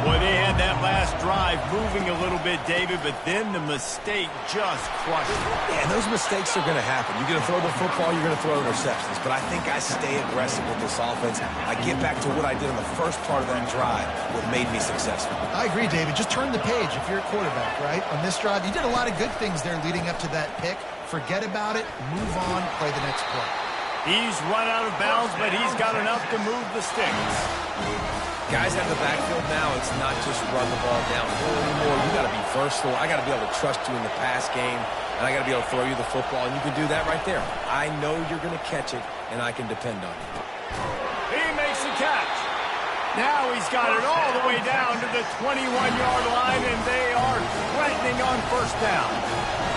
Boy, they had that last drive moving a little bit, David, but then the mistake just crushed it. Yeah, and those mistakes are going to happen. You're going to throw the football, you're going to throw interceptions. But I think I stay aggressive with this offense. I get back to what I did in the first part of that drive, what made me successful. I agree, David. Just turn the page if you're a quarterback, right? On this drive, you did a lot of good things there leading up to that pick. Forget about it, move on, play the next play. He's run out of bounds, but he's got enough to move the sticks. Guys out of the backfield now, it's not just run the ball downhill anymore. You got to be versatile. I got to be able to trust you in the pass game, and I got to be able to throw you the football, and you can do that right there. I know you're going to catch it, and I can depend on you. He makes the catch. Now he's got it all the way down to the 21-yard line, and they are threatening on first down.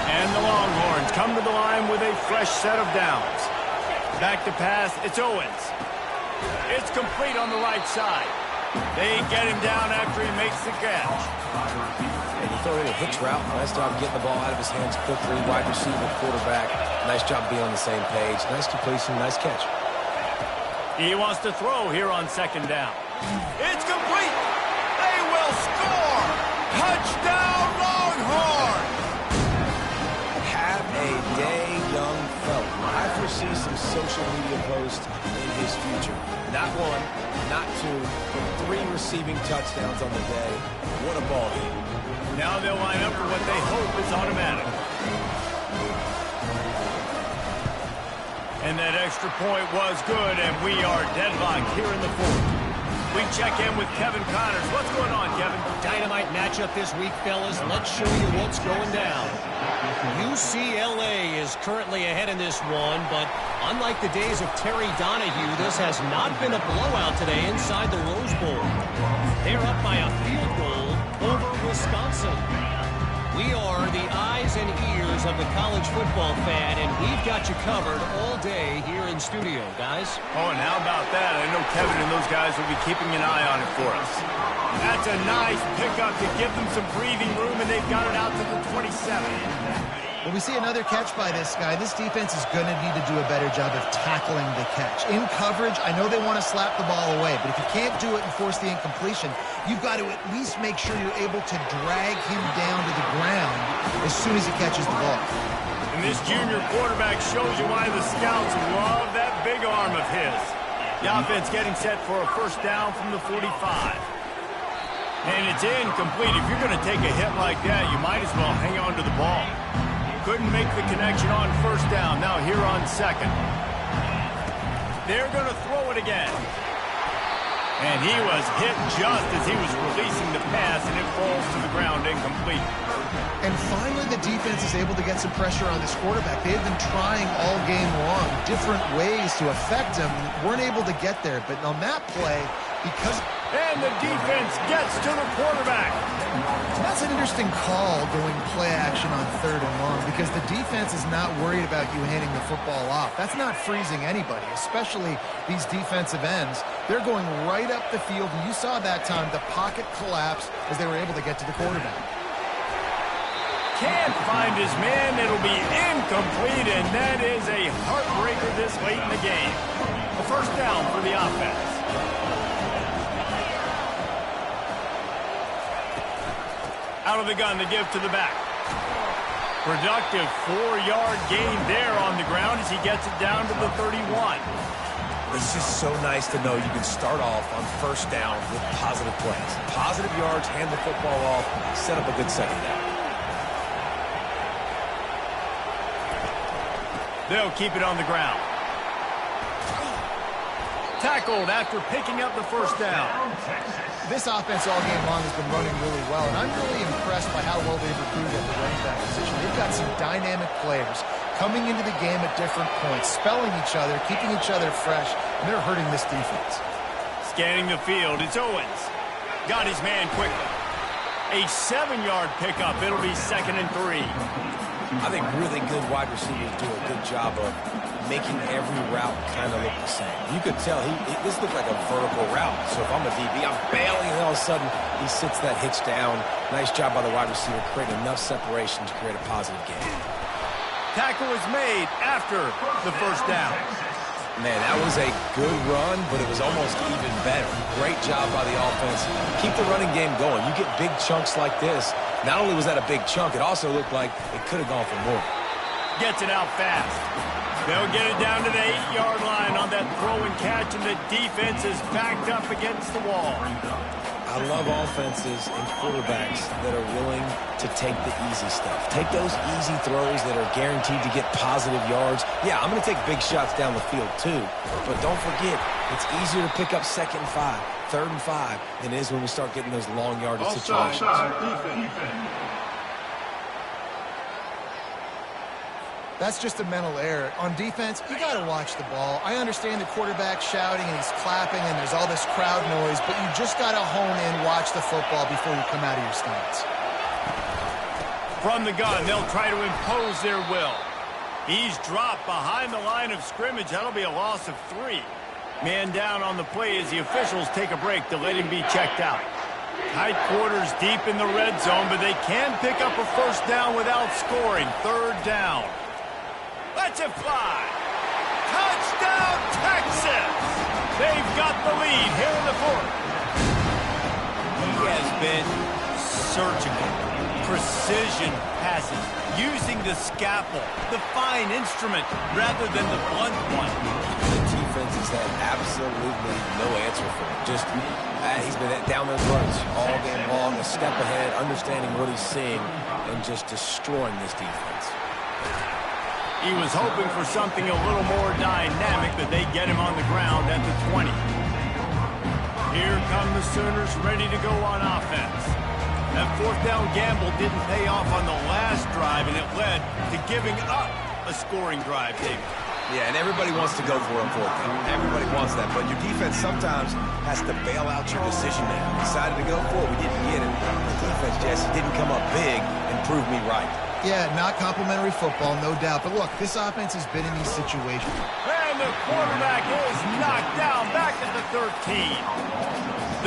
And the Longhorns come to the line with a fresh set of downs. Back to pass, it's Owens. It's complete on the right side. They get him down after he makes the catch. And you throw in a hitch route. Nice job getting the ball out of his hands quickly. Wide receiver, quarterback. Nice job being on the same page. Nice completion, nice catch. He wants to throw here on second down. It's complete. They will score. Touchdown, Longhorns. Have a day, young fella. I foresee some social media posts in his future. Not one, not two, but 3 receiving touchdowns on the day. What a ball game. Now they'll line up for what they hope is automatic. And that extra point was good, and we are deadlocked here in the fourth. We check in with Kevin Connors. What's going on, Kevin? Dynamite matchup this week, fellas. Let's show you what's going down. UCLA is currently ahead in this one, but unlike the days of Terry Donahue, this has not been a blowout today inside the Rose Bowl. They're up by a field goal over Wisconsin. We are the eyes and ears of the college football fan, and we've got you covered all day here in studio, guys. Oh, and how about that? I know Kevin and those guys will be keeping an eye on it for us. That's a nice pickup to give them some breathing room, and they've got it out to the 27. When we see another catch by this guy, this defense is going to need to do a better job of tackling the catch. In coverage, I know they want to slap the ball away, but if you can't do it and force the incompletion, you've got to at least make sure you're able to drag him down to the ground as soon as he catches the ball. And this junior quarterback shows you why the scouts love that big arm of his. The offense getting set for a first down from the 45. And it's incomplete. If you're going to take a hit like that, you might as well hang on to the ball. Couldn't make the connection on first down. Now here on second. They're going to throw it again. And he was hit just as he was releasing the pass, and it falls to the ground incomplete. And finally, the defense is able to get some pressure on this quarterback. They've been trying all game long different ways to affect him. Weren't able to get there. But on that play, because... And the defense gets to the quarterback. That's an interesting call going play action on third and long because the defense is not worried about you handing the football off. That's not freezing anybody, especially these defensive ends. They're going right up the field, and you saw that time the pocket collapse as they were able to get to the quarterback. Can't find his man. It'll be incomplete, and that is a heartbreaker this late in the game. A first down for the offense. Out of the gun to give to the back. Productive 4-yard gain there on the ground as he gets it down to the 31. It's just so nice to know you can start off on first down with positive plays. Positive yards, hand the football off, set up a good second down. They'll keep it on the ground. Tackled after picking up the first down. This offense all game long has been running really well, and I'm really impressed by how well they've recruited at the running back position. They've got some dynamic players coming into the game at different points, spelling each other, keeping each other fresh, and they're hurting this defense. Scanning the field, it's Owens. Got his man quickly. A 7-yard pickup. It'll be 2nd and 3. I think really good wide receivers do a good job of making every route kind of look the same. You could tell this looked like a vertical route. So if I'm a DB, I'm bailing, and all of a sudden he sits that hitch down. Nice job by the wide receiver, creating enough separation to create a positive game. Tackle is made after the first down. Man, that was a good run, but it was almost even better. Great job by the offense. Keep the running game going. You get big chunks like this. Not only was that a big chunk, it also looked like it could have gone for more. Gets it out fast. They'll get it down to the 8-yard line on that throw and catch, and the defense is backed up against the wall. I love offenses and quarterbacks that are willing to take the easy stuff. Take those easy throws that are guaranteed to get positive yards. Yeah, I'm going to take big shots down the field too. But don't forget, it's easier to pick up 2nd and 5, 3rd and 5 than it is when we start getting those long yardage situations. That's just a mental error. On defense, you got to watch the ball. I understand the quarterback shouting and he's clapping and there's all this crowd noise, but you just got to hone in, watch the football before you come out of your stance. From the gun, they'll try to impose their will. He's dropped behind the line of scrimmage. That'll be a loss of 3. Man down on the play as the officials take a break to let him be checked out. Tight quarters deep in the red zone, but they can pick up a 1st down without scoring. 3rd down. Let's it fly. Touchdown, Texas! They've got the lead here in the 4th. He has been surgical. Precision passes, using the scalpel, the fine instrument, rather than the blunt one. The defense has had absolutely no answer for him. Just, he's been down their throats all game long, a step ahead, understanding what he's seeing, and just destroying this defense. He was hoping for something a little more dynamic, but they get him on the ground at the 20. Here come the Sooners ready to go on offense. That 4th down gamble didn't pay off on the last drive, and it led to giving up a scoring drive, David. Yeah, and everybody wants to go for it on 4th down. Everybody wants that, but your defense sometimes has to bail out your decision-making. Decided to go for it, we didn't get it. The defense, Jesse, didn't come up big and prove me right. Yeah, not complimentary football, no doubt. But look, this offense has been in these situations. And the quarterback is knocked down back at the 13.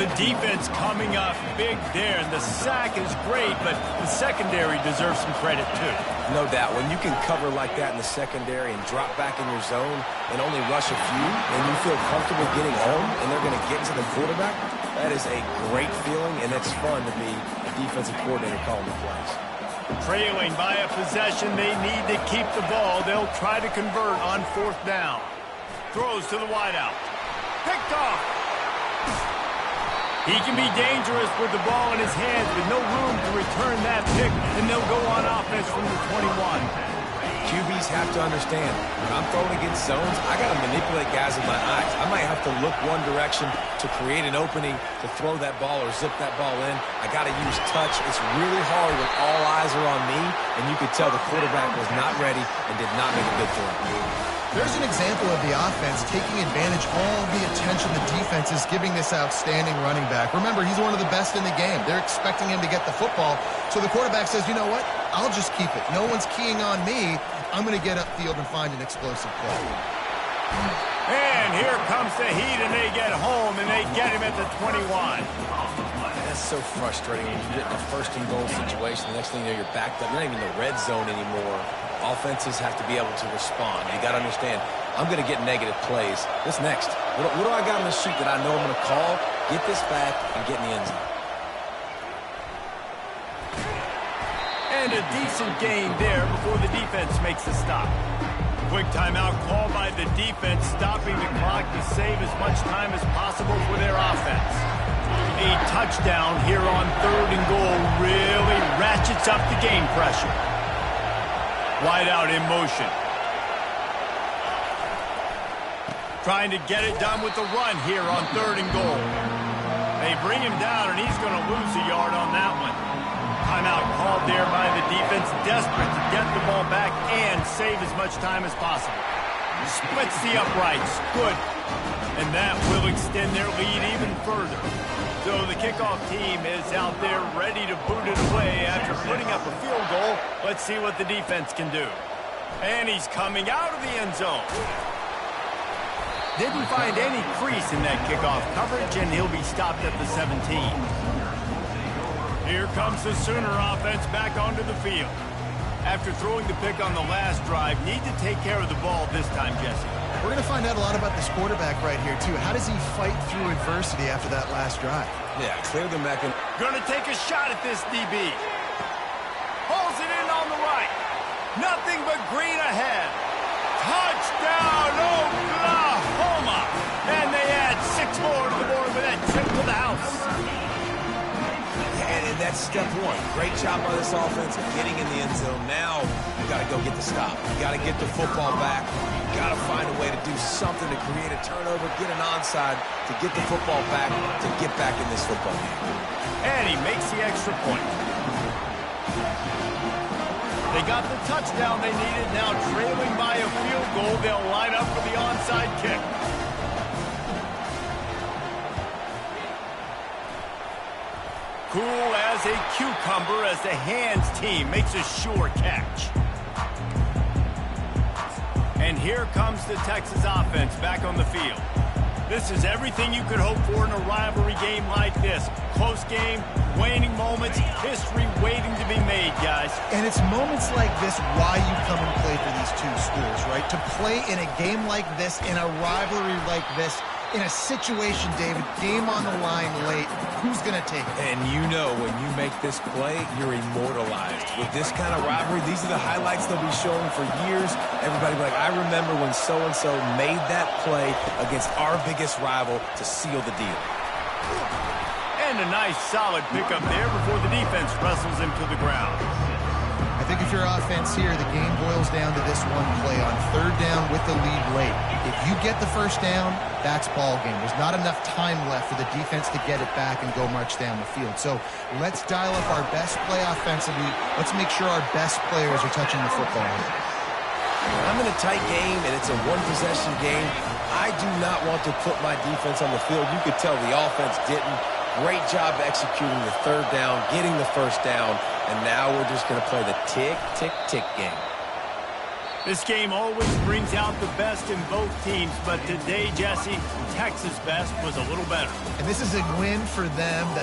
The defense coming up big there, and the sack is great, but the secondary deserves some credit too. No doubt. When you can cover like that in the secondary and drop back in your zone and only rush a few, and you feel comfortable getting home, and they're going to get to the quarterback, that is a great feeling, and it's fun to be a defensive coordinator calling the plays. Trailing by a possession, they need to keep the ball. They'll try to convert on 4th down. Throws to the wideout. Picked off. He can be dangerous with the ball in his hands, but no room to return that pick, and they'll go on offense from the 21. QBs have to understand, when I'm throwing against zones, I got to manipulate guys with my eyes. I might have to look one direction to create an opening to throw that ball or zip that ball in. I got to use touch. It's really hard when all eyes are on me, and you could tell the quarterback was not ready and did not make a good throw. There's an example of the offense taking advantage of all the attention the defense is giving this outstanding running back. Remember, he's one of the best in the game. They're expecting him to get the football. So the quarterback says, you know what? I'll just keep it. No one's keying on me. I'm going to get upfield and find an explosive play. And here comes the heat, and they get home, and they get him at the 21. That's so frustrating when you get in a 1st and goal situation. The next thing you know, you're backed up. You're not even in the red zone anymore. Offenses have to be able to respond. You got to understand, I'm going to get negative plays. What's next? What do I got on the sheet that I know I'm going to call, get this back, and get in the end zone? And a decent gain there before the defense makes the stop. Quick timeout call by the defense, stopping the clock to save as much time as possible for their offense. A touchdown here on 3rd and goal really ratchets up the game pressure. Wide out in motion. Trying to get it done with the run here on 3rd and goal. They bring him down, and he's going to lose a yard on that one. Timeout called there by the defense, desperate to get the ball back and save as much time as possible. Splits the uprights. Good. And that will extend their lead even further. So the kickoff team is out there ready to boot it away after putting up a field goal. Let's see what the defense can do. And he's coming out of the end zone. Didn't find any crease in that kickoff coverage, and he'll be stopped at the 17. Here comes the Sooner offense back onto the field. After throwing the pick on the last drive, need to take care of the ball this time, Jesse. We're going to find out a lot about this quarterback right here, too. How does he fight through adversity after that last drive? Yeah, clear the mechanism. Gonna take a shot at this DB. Pulls it in on the right. Nothing but green ahead. Touchdown, Oklahoma! And they add 6 more to the board with that trip to the house. And that's step one. Great job by this offense of getting in the end zone. Now, you got to go get the stop. You got to get the football back. You got to find a way to do something to create a turnover, get an onside, to get the football back, to get back in this football game. And he makes the extra point. They got the touchdown they needed. Now trailing by a field goal, they'll line up for the onside kick. Cool as a cucumber as the hands team makes a sure catch. And here comes the Texas offense back on the field. This is everything you could hope for in a rivalry game like this. Close game, waning moments, history waiting to be made, guys. And it's moments like this why you come and play for these two schools, right? To play in a game like this, in a rivalry like this, in a situation, David, game on the line late, who's going to take it? And you know when you make this play, you're immortalized. With this kind of rivalry, these are the highlights they'll be showing for years. Everybody will be like, I remember when so-and-so made that play against our biggest rival to seal the deal. And a nice solid pickup there before the defense wrestles him to the ground. I think if you're offense here, the game boils down to this one play on 3rd down with the lead late. If you get the 1st down, that's ball game. There's not enough time left for the defense to get it back and go march down the field. So let's dial up our best play offensively. Let's make sure our best players are touching the football. I'm in a tight game, and it's a one-possession game. I do not want to put my defense on the field. You could tell the offense didn't. Great job executing the 3rd down, getting the 1st down, and now we're just going to play the tick, tick, tick game. This game always brings out the best in both teams, but today, Jesse, Texas' best was a little better. And this is a win for them that's